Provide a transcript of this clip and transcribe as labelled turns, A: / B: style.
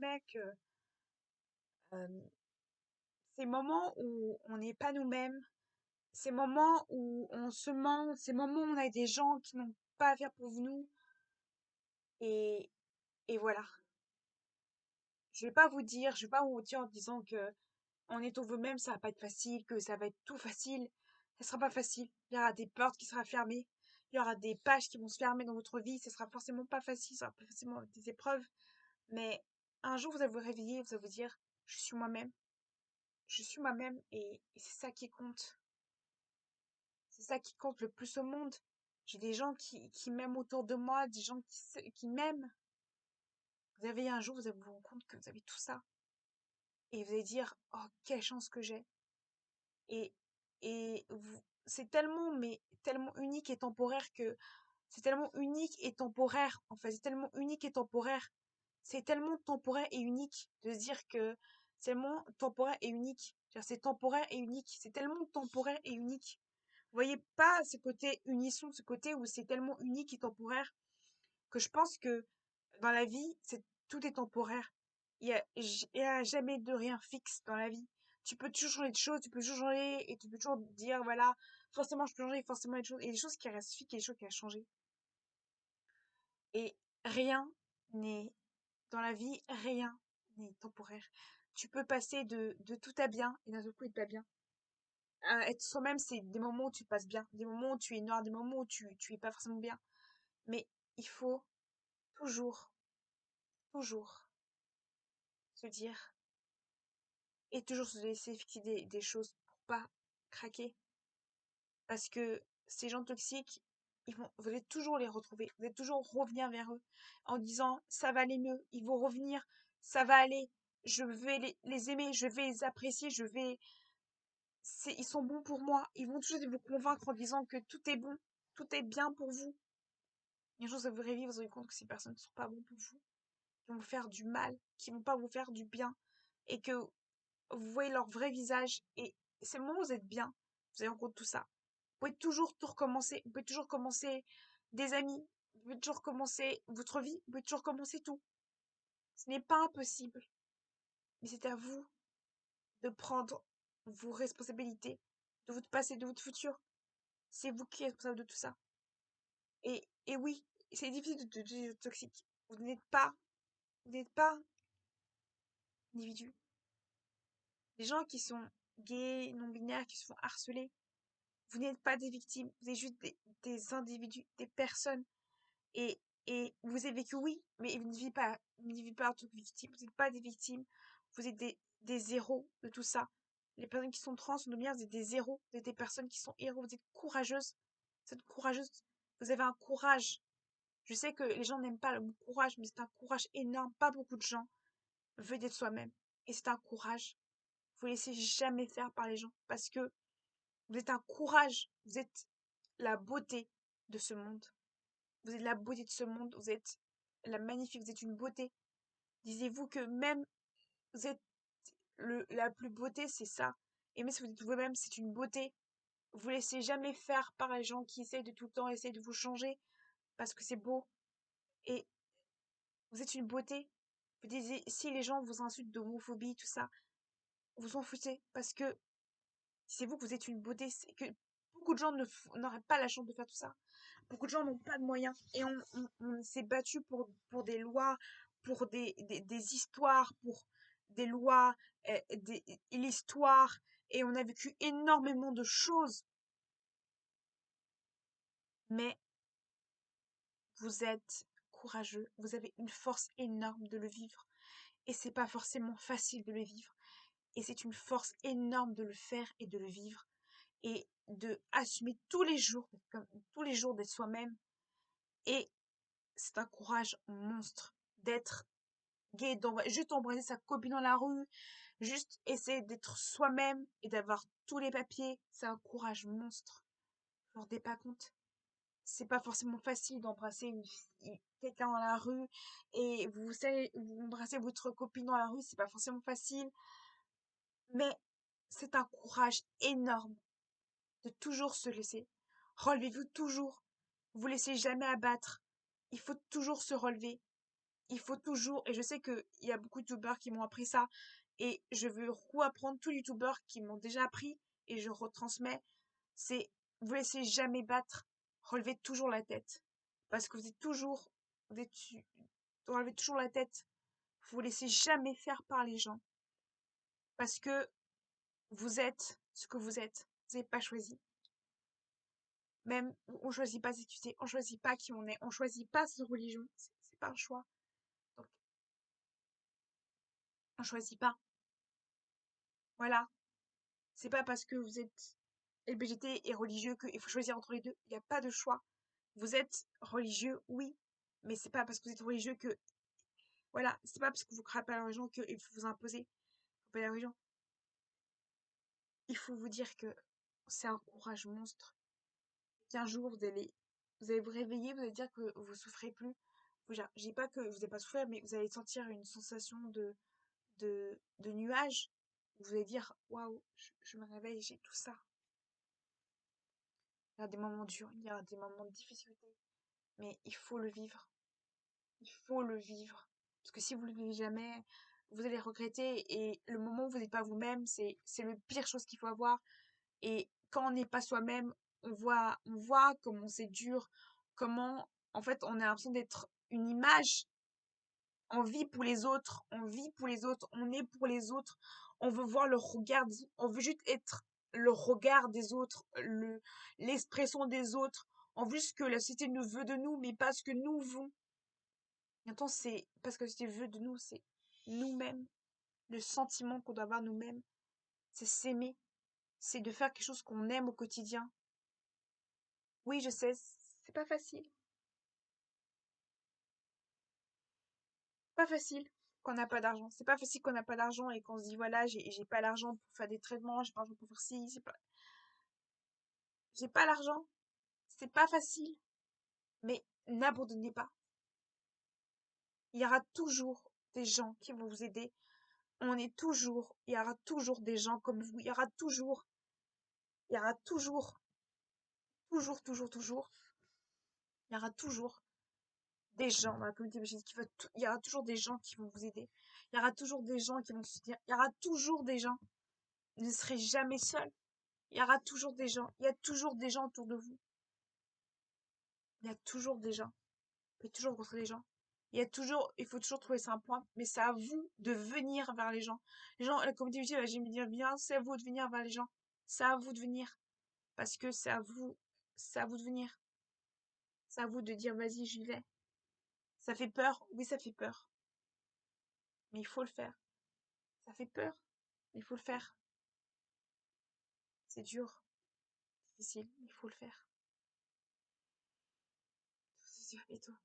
A: promets que euh, ces moments où on n'est pas nous-mêmes, ces moments où on se ment, ces moments où on a des gens qui n'ont pas à faire pour nous, et, et voilà. Je vais pas vous dire en disant que en étant vous-même, ça va pas être facile, que ça va être tout facile. Ça sera pas facile. Il y aura des portes qui seront fermées. Il y aura des pages qui vont se fermer dans votre vie. Ça sera forcément pas facile. Ça sera pas forcément avec des épreuves. Mais un jour, vous allez vous réveiller, vous allez vous dire, je suis moi-même. Je suis moi-même et c'est ça qui compte. C'est ça qui compte le plus au monde. J'ai des gens qui m'aiment autour de moi, des gens qui m'aiment. Vous avez un jour, vous allez vous rendre compte que vous avez tout ça. Et vous allez dire, oh, quelle chance que j'ai. Et, c'est tellement, mais tellement unique et temporaire que c'est tellement unique et temporaire. En fait, c'est tellement unique et temporaire. C'est tellement temporaire et unique de se dire que c'est tellement temporaire et unique. C'est temporaire et unique. C'est tellement temporaire et unique. Vous voyez pas ce côté unisson, ce côté où c'est tellement unique et temporaire que je pense que dans la vie, tout est temporaire. Il y a jamais de rien fixe dans la vie. Tu peux toujours changer de choses, tu peux toujours changer et tu peux toujours dire, voilà, forcément je peux changer, forcément il y a des choses qui restent fixes et des choses qui restent changées. Et rien n'est, dans la vie, rien n'est temporaire. Tu peux passer de tout à bien et d'un seul coup être pas bien. Être soi-même, c'est des moments où tu passes bien, des moments où tu es noir, des moments où tu es pas forcément bien. Mais il faut toujours, toujours se dire et toujours se laisser fixer des choses pour pas craquer. Parce que ces gens toxiques, vous allez toujours les retrouver, vous allez toujours revenir vers eux en disant ça va aller mieux, ils vont revenir, ça va aller, je vais les aimer, je vais les apprécier, ils sont bons pour moi. Ils vont toujours vous convaincre en disant que tout est bon, tout est bien pour vous. Et un jour, vous réveillez, vous vous rendez compte que ces personnes ne sont pas bonnes pour vous, qui vont vous faire du mal, qui vont pas vous faire du bien, et que vous voyez leur vrai visage, et c'est le moment où vous êtes bien, vous avez en compte tout ça. Vous pouvez toujours tout recommencer, vous pouvez toujours commencer des amis, vous pouvez toujours commencer votre vie, vous pouvez toujours commencer tout. Ce n'est pas impossible, mais c'est à vous de prendre vos responsabilités, de votre passé, de votre futur. C'est vous qui êtes responsable de tout ça. Et oui, c'est difficile de devenir toxique. Vous n'êtes pas individu. Les gens qui sont gays, non-binaires, qui se font harceler, vous n'êtes pas des victimes, vous êtes juste des individus, des personnes. Et, et vous avez vécu, oui, mais vous ne vivez pas en tant que victime. Vous n'êtes pas des victimes, vous êtes des héros de tout ça. Les personnes qui sont trans, non-binaires, vous êtes des héros, vous êtes des personnes qui sont héros, vous êtes courageuses. Vous êtes courageuse, vous avez un courage. Je sais que les gens n'aiment pas le mot courage, mais c'est un courage énorme. Pas beaucoup de gens veulent d'être soi-même. Et c'est un courage. Vous ne laissez jamais faire par les gens parce que vous êtes un courage. Vous êtes la beauté de ce monde. Vous êtes la beauté de ce monde. Vous êtes la magnifique. Vous êtes une beauté. Disiez-vous que même vous êtes la plus beauté, c'est ça. Et même si vous êtes vous-même, c'est une beauté. Vous laissez jamais faire par les gens qui essayent de tout le temps essayer de vous changer parce que c'est beau. Et vous êtes une beauté. Vous disiez, si les gens vous insultent d'homophobie, tout ça, vous en foutez parce que c'est vous que vous êtes une beauté. C'est que beaucoup de gens n'auraient pas la chance de faire tout ça. Beaucoup de gens n'ont pas de moyens. Et on s'est battu pour des lois, pour des histoires, pour des lois, l'histoire. Et on a vécu énormément de choses. Mais vous êtes courageux. Vous avez une force énorme de le vivre. Et c'est pas forcément facile de le vivre. Et c'est une force énorme de le faire et de le vivre. Et de assumer tous les jours d'être soi-même. Et c'est un courage monstre d'être gay, juste embrasser sa copine dans la rue, juste essayer d'être soi-même et d'avoir tous les papiers. C'est un courage monstre. Vous vous rendez pas compte? C'est pas forcément facile d'embrasser quelqu'un dans la rue et vous savez, vous embrassez votre copine dans la rue, c'est pas forcément facile, mais c'est un courage énorme de toujours se laisser. Relevez-vous toujours. Vous laissez jamais abattre. Il faut toujours se relever. il faut toujours, et je sais qu'il y a beaucoup de youtubeurs qui m'ont appris ça, et je veux apprendre tous les youtubeurs qui m'ont déjà appris, et je retransmets, c'est vous laissez jamais battre, relevez toujours la tête. Parce que vous êtes, relevez toujours la tête, vous vous laissez jamais faire par les gens. Parce que vous êtes ce que vous êtes. Vous n'avez pas choisi. Même, on choisit pas s'excuser, on choisit pas qui on est, on choisit pas sa religion. C'est pas un choix. Donc, on choisit pas. Voilà. C'est pas parce que vous êtes LGBT et religieux qu'il faut choisir entre les deux. Il n'y a pas de choix. Vous êtes religieux, oui. Mais c'est pas parce que vous êtes religieux que, voilà, c'est pas parce que vous crapez à la religion qu'il faut vous imposer. Faut pas la religion. Il faut vous dire que c'est un courage monstre. Qu'un jour, vous allez vous réveiller, vous allez dire que vous souffrez plus. Je dis pas que vous n'allez pas souffrir, mais vous allez sentir une sensation de nuage. Vous allez dire, waouh, je me réveille, j'ai tout ça. Il y a des moments durs, il y a des moments de difficulté, mais il faut le vivre. Il faut le vivre. Parce que si vous le vivez jamais, vous allez regretter, et le moment où vous n'êtes pas vous-même, c'est le pire chose qu'il faut avoir. Et quand on n'est pas soi-même, on voit comment c'est dur, comment, en fait, on a l'impression d'être une image. On vit pour les autres, on vit pour les autres, on est pour les autres, on veut voir le regard, on veut juste être le regard des autres, l'expression des autres, on veut juste que la société nous veut de nous, mais pas ce que nous voulons. Et attends, c'est parce que la société veut de nous, c'est nous-mêmes, le sentiment qu'on doit avoir nous-mêmes, c'est s'aimer, c'est de faire quelque chose qu'on aime au quotidien. Oui, je sais, c'est pas facile. Pas facile qu'on n'a pas d'argent. C'est pas facile qu'on n'a pas d'argent et qu'on se dit voilà, j'ai pas l'argent pour faire des traitements, j'ai pas l'argent pour faire ci, j'ai pas l'argent. C'est pas facile. Mais n'abandonnez pas. Il y aura toujours des gens qui vont vous aider. Il y aura toujours des gens comme vous. Il y aura toujours, il y aura toujours des gens dans la communauté LGBT il y aura toujours des gens qui vont vous aider. Il y aura toujours des gens qui vont vous soutenir. Il y aura toujours des gens. Vous ne serez jamais seul. Il y aura toujours des gens. Il y a toujours des gens autour de vous. Il y a toujours des gens. Vous pouvez toujours rencontrer des gens. Il faut toujours trouver ça un point, mais c'est à vous de venir vers les gens. Les gens, la communauté LGBT, j'aime dire bien, c'est à vous de venir vers les gens. C'est à vous de venir. Parce que c'est à vous de venir. C'est à vous de dire, vas-y, j'y vais. Ça fait peur? Oui, ça fait peur. Mais il faut le faire. Ça fait peur. Mais il faut le faire. C'est dur, difficile, mais il faut le faire. C'est dur et tout.